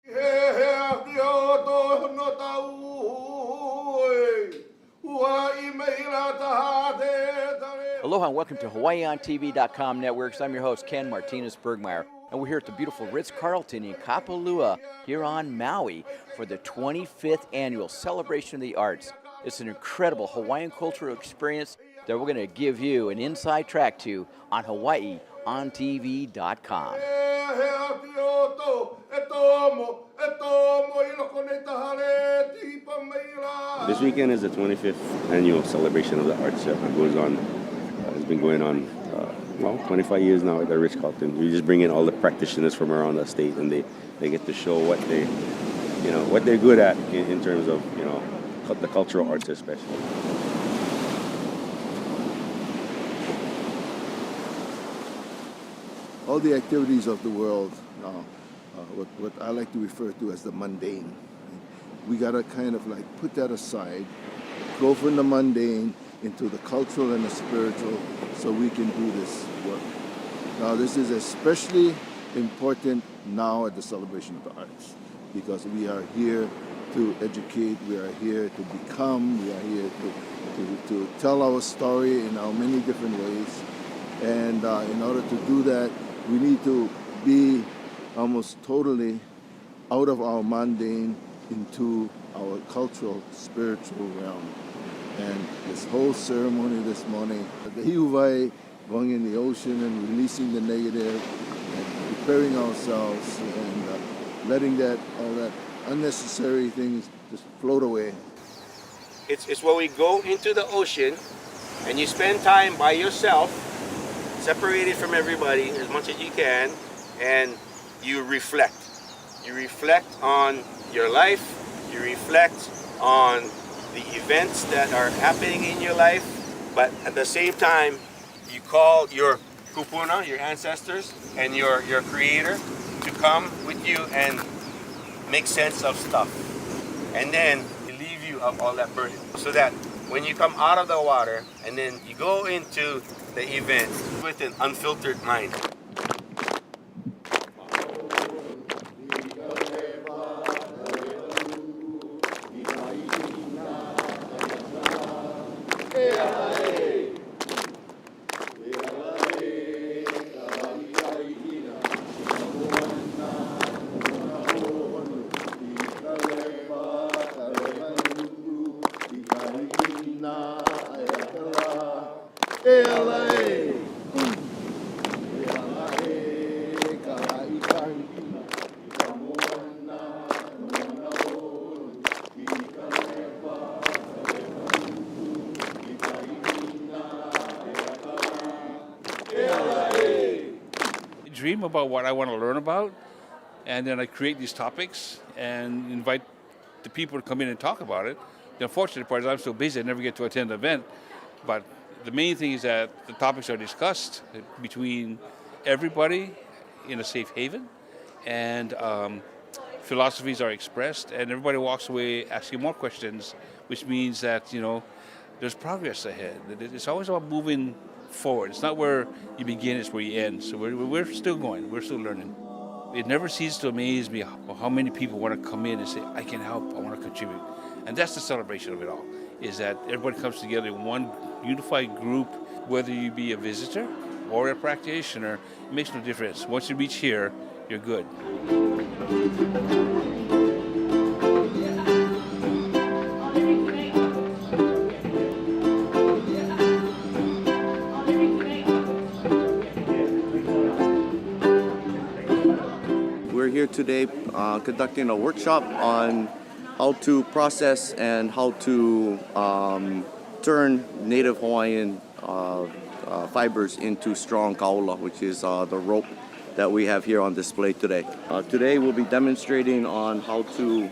Aloha and welcome to HawaiiOnTV.com Networks. I'm your host, Ken Martinez Burgmaier, and we're here at the beautiful Ritz-Carlton in Kapalua here on Maui for the 25th annual Celebration of the Arts. It's an incredible Hawaiian cultural experience that we're going to give you an inside track to on HawaiiOnTV.com. This weekend is the 25th annual Celebration of the Arts that goes on. It's been going on, 25 years now at the Ritz-Carlton. We just bring in all the practitioners from around the state, and they get to show what they're good at in terms of, the cultural arts especially. All the activities of the world, what I like to refer to as the mundane. We gotta kind of like put that aside, go from the mundane into the cultural and the spiritual so we can do this work. Now this is especially important now at the Celebration of the Arts because we are here to educate, we are here to become, we are here to tell our story in our many different ways. And in order to do that, we need to be almost totally out of our mundane into our cultural, spiritual realm. And this whole ceremony this morning, the hiuwai, going in the ocean and releasing the negative and preparing ourselves and letting all that unnecessary things just float away. It's where we go into the ocean and you spend time by yourself, separated from everybody as much as you can, and you reflect. You reflect on your life, you reflect on the events that are happening in your life, but at the same time, you call your kupuna, your ancestors, and your creator to come with you and make sense of stuff. And then relieve you of all that burden. So that when you come out of the water and then you go into the event with an unfiltered mind. Dream about what I want to learn about, and then I create these topics and invite the people to come in and talk about it. The unfortunate part is I'm so busy I never get to attend the event, but the main thing is that the topics are discussed between everybody in a safe haven, and philosophies are expressed, and everybody walks away asking more questions, which means that there's progress ahead. It's always about moving forward. It's not where you begin, it's where you end. So we're still going, we're still learning. It never ceases to amaze me how many people want to come in and say, I can help, I want to contribute. And that's the celebration of it all, is that everybody comes together in one unified group, whether you be a visitor or a practitioner, it makes no difference. Once you reach here, you're good. We're here today conducting a workshop on how to process and how to turn native Hawaiian fibers into strong kaula, which is the rope that we have here on display today. Today we'll be demonstrating on how to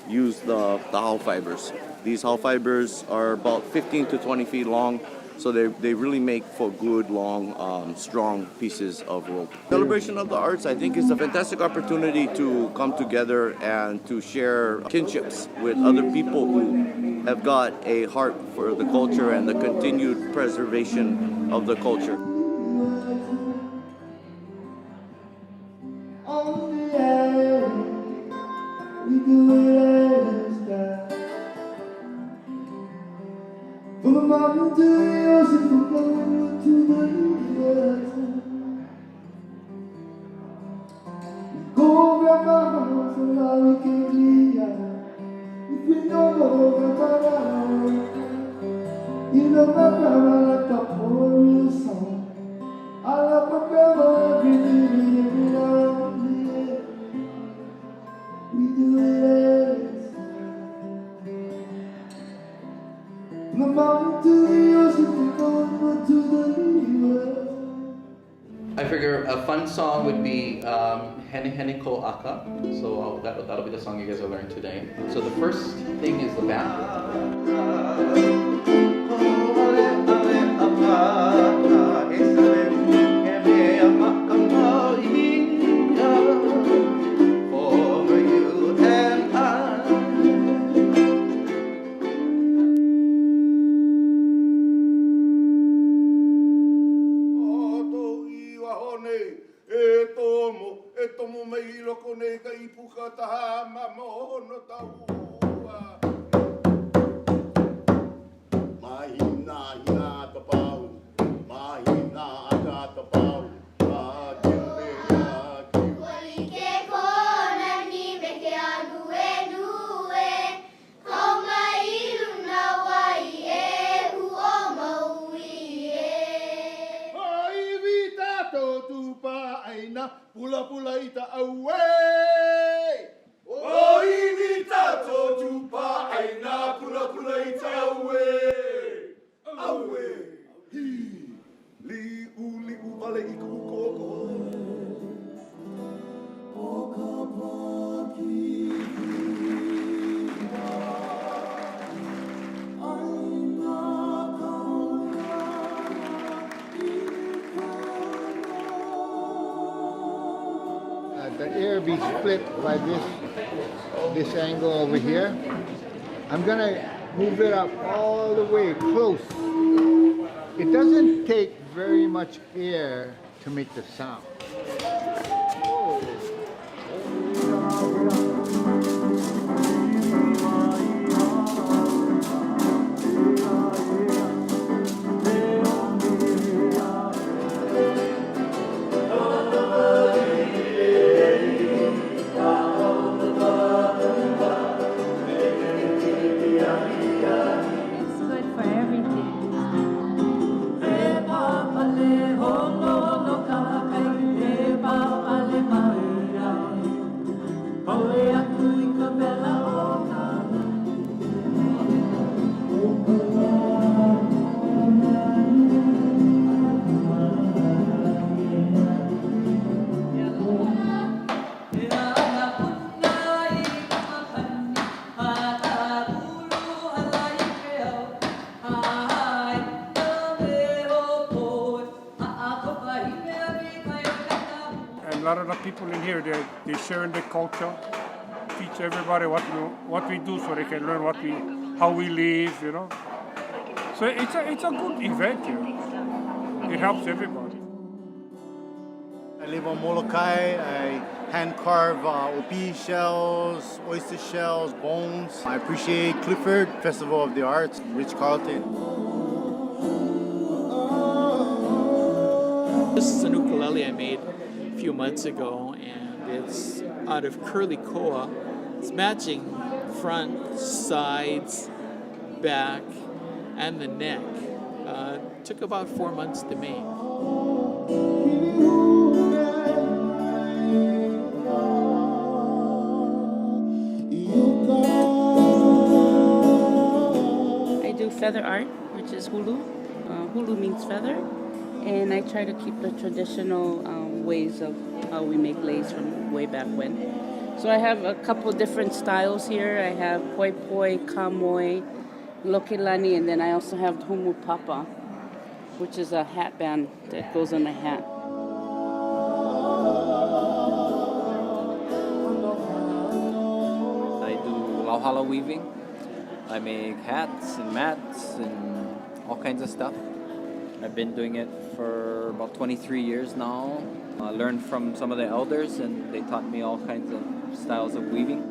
use the hau fibers. These hau fibers are about 15 to 20 feet long, so they really make for good, long, strong pieces of rope. Celebration of the Arts, I think, is a fantastic opportunity to come together and to share kinships with other people who have got a heart for the culture and the continued preservation of the culture. mountain to the ocean, from the river to the river. Go grab my house and now we can clear. If we don't go grab my house, you know my grandma like a poor song. I love my grandma every day, every now and then. We do it from the mountain to the ocean, from the river to the river. I figure a fun song would be Hene Hene Ko Aka. So that'll be the song you guys will learn today. So the first thing is the band. Pula pula ita away. Oh, invita to tupa aina pula pula ita away. Away. Li u vale iku koko. The air be split by this angle over here. I'm gonna move it up all the way close. It doesn't take very much air to make the sound. A lot of the people in here, they share the culture, teach everybody what we do, so they can learn how we live, you know. So it's a good event here. It helps everybody. I live on Molokai. I hand carve opi shells, oyster shells, bones. I appreciate Clifford, Festival of the Arts, Ritz-Carlton. This is an ukulele I made a few months ago, and it's out of curly koa. It's matching front, sides, back, and the neck. Took about 4 months to make. I do feather art, which is hulu. Hulu means feather. And I try to keep the traditional ways of how we make lace from way back when. So I have a couple different styles here. I have poi poi, kamoi, lokilani, and then I also have humu papa, which is a hat band that goes on the hat. I do lauhala weaving. I make hats and mats and all kinds of stuff. I've been doing it for about 23 years now. I learned from some of the elders, and they taught me all kinds of styles of weaving.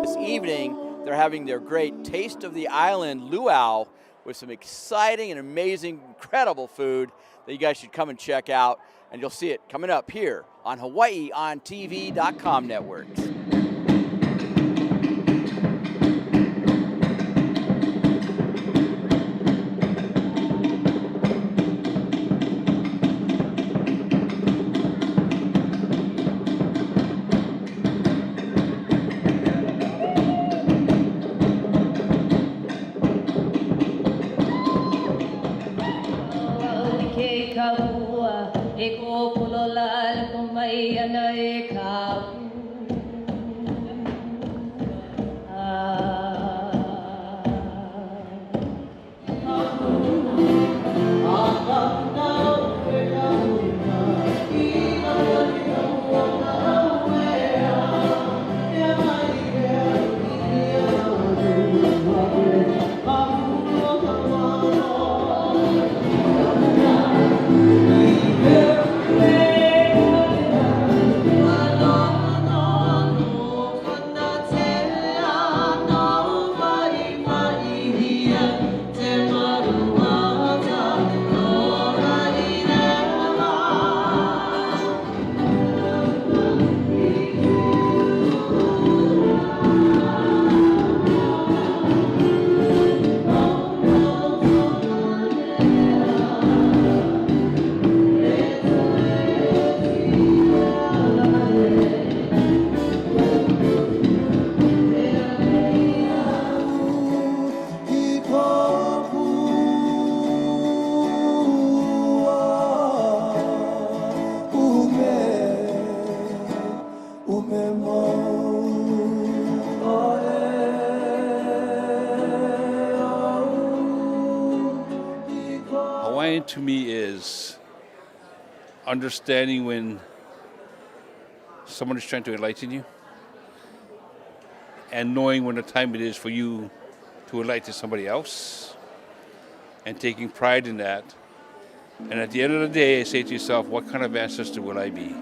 This evening, they're having their great Taste of the Island luau with some exciting and amazing, incredible food that you guys should come and check out. And you'll see it coming up here on HawaiiOnTV.com networks. Hawaiian to me is understanding when someone is trying to enlighten you and knowing when the time it is for you to enlighten somebody else and taking pride in that. And at the end of the day, I say to yourself, what kind of ancestor will I be?